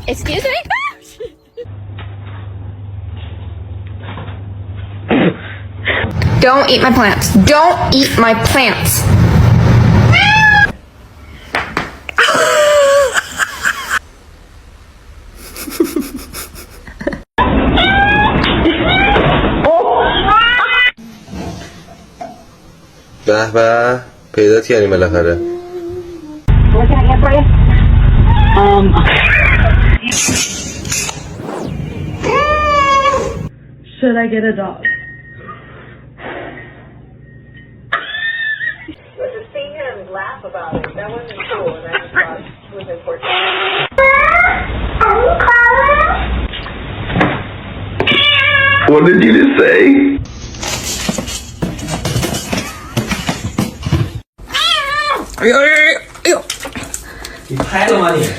Excuse me? Don't eat my plants. Don't eat my plants. به به پیدات کردیم بالاخره. Should I get a dog? To see him laugh about it, that wasn't cool, and I just thought it was important. What did you just say? 你拍了吗你？